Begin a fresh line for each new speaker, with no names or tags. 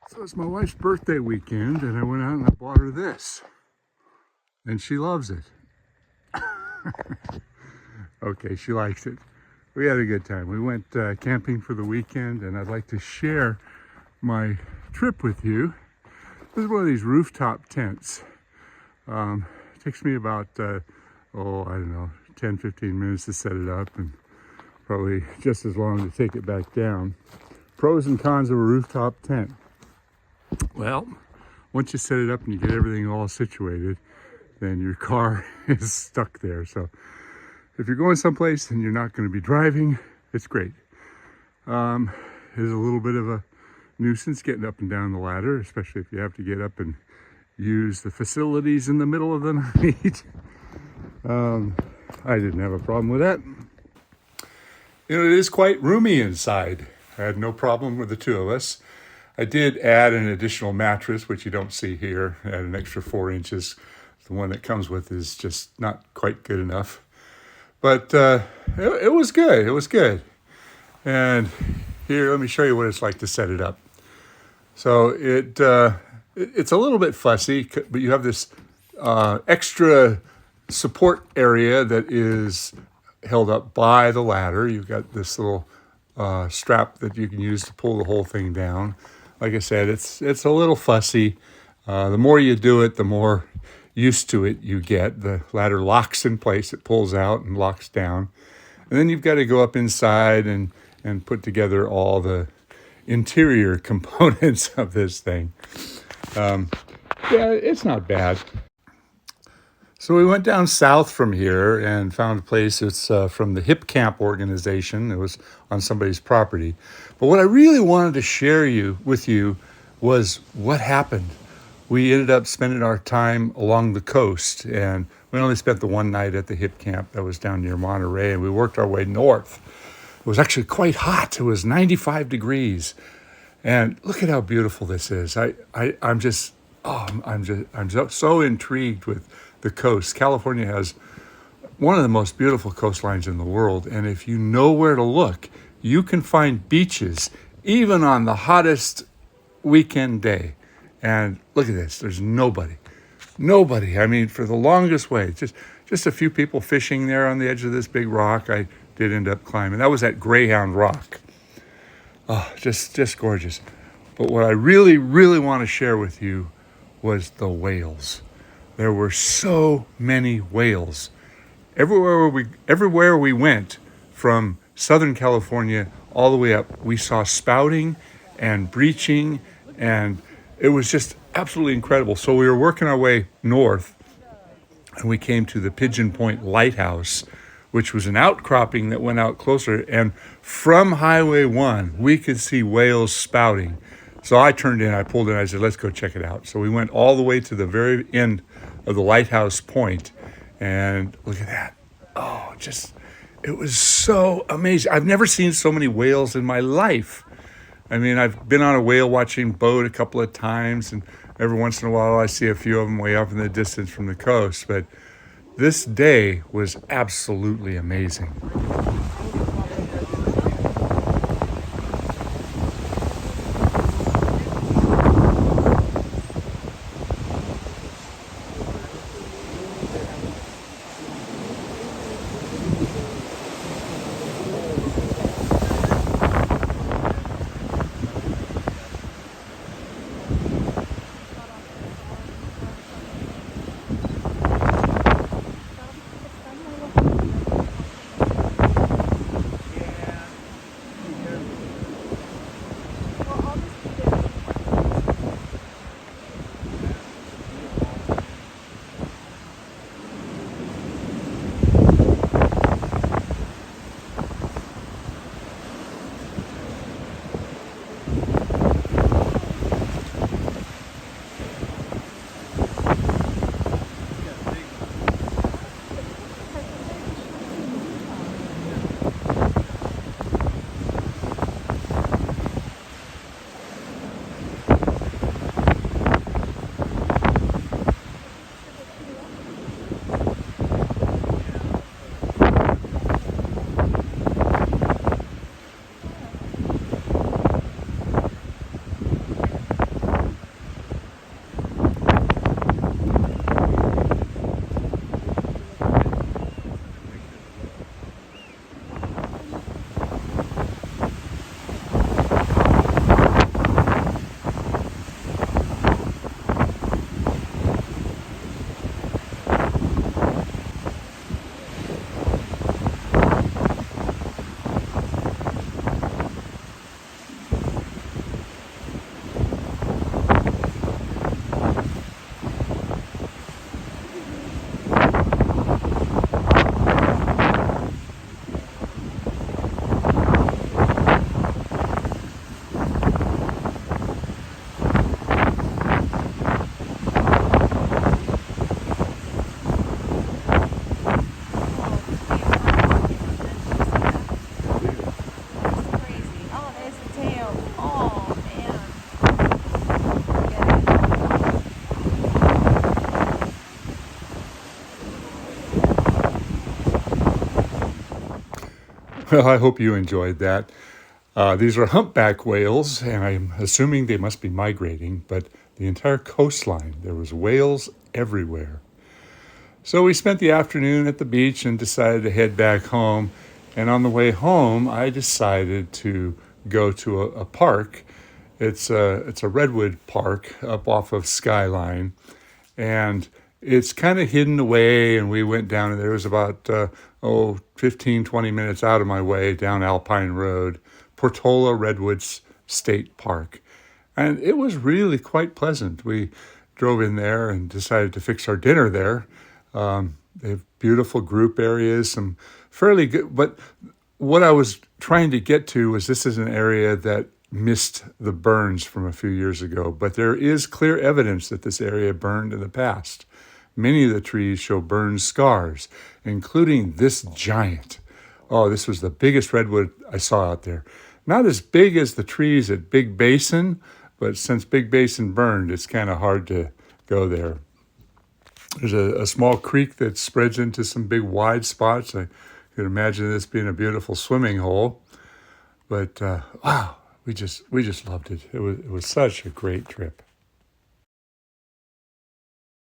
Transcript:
So it's my wife's birthday weekend, and I went out and I bought her this, and she loves it. Okay, she likes it. We had a good time. We went camping for the weekend, and I'd like to share my trip with you. This is one of these rooftop tents. It takes me about, I don't know, 10, 15 minutes to set it up, and probably just as long to take it back down. Pros and cons of a rooftop tent. Well, once you set it up and you get everything all situated, then your car is stuck there. So if you're going someplace and you're not going to be driving, it's great. There's a little bit of a nuisance getting up and down the ladder, especially if you have to get up and use the facilities in the middle of the night. I didn't have a problem with that. You know, it is quite roomy inside. I had no problem with the two of us. I did add an additional mattress, which you don't see here, add an extra 4 inches. The one that comes with is just not quite good enough. But it was good. It was good. And here, let me show you what it's like to set it up. So it's a little bit fussy, but you have this extra support area that is held up by the ladder. You've got this little strap that you can use to pull the whole thing down. Like I said, it's a little fussy. The more you do it, the more used to it you get. The ladder locks in place, it pulls out and locks down. And then you've got to go up inside and put together all the interior components of this thing. Yeah, it's not bad. So we went down south from here and found a place. It's from the Hip Camp organization. It was on somebody's property. But what I really wanted to share with you was what happened. We ended up spending our time along the coast, and we only spent the one night at the Hip Camp that was down near Monterey, and we worked our way north. It was actually quite hot. It was 95 degrees. And look at how beautiful this is. I'm so intrigued with the coast. California has one of the most beautiful coastlines in the world, and if you know where to look, you can find beaches even on the hottest weekend day. And look at this, there's nobody. I mean, for the longest way, just a few people fishing there on the edge of this big rock. I did end up climbing. That was at Greyhound Rock. Oh, just gorgeous. But what I really, really want to share with you was the whales. There were so many whales. Everywhere we went, from Southern California all the way up, we saw spouting and breaching, and it was just absolutely incredible. So we were working our way north, and we came to the Pigeon Point Lighthouse, which was an outcropping that went out closer. And from Highway 1, we could see whales spouting. So I turned in, I pulled in, I said, let's go check it out. So we went all the way to the very end of the lighthouse point, and look at that. Oh, it was so amazing. I've never seen so many whales in my life. I mean, I've been on a whale watching boat a couple of times, and every once in a while I see a few of them way off in the distance from the coast. But this day was absolutely amazing. Well, I hope you enjoyed that. These are humpback whales, and I'm assuming they must be migrating, but the entire coastline, there was whales everywhere. So we spent the afternoon at the beach and decided to head back home. And on the way home, I decided to go to a park. It's a redwood park up off of Skyline, and it's kind of hidden away. And we went down, and there was about 15, 20 minutes out of my way down Alpine Road, Portola Redwoods State Park. And it was really quite pleasant. We drove in there and decided to fix our dinner there. They have beautiful group areas, some fairly good. But what I was trying to get to was this is an area that missed the burns from a few years ago, but there is clear evidence that this area burned in the past. Many of the trees show burned scars, including this giant. Oh, this was the biggest redwood I saw out there. Not as big as the trees at Big Basin, but since Big Basin burned, it's kind of hard to go there. There's a small creek that spreads into some big wide spots. I could imagine this being a beautiful swimming hole. But wow, we just loved it. It was such a great trip.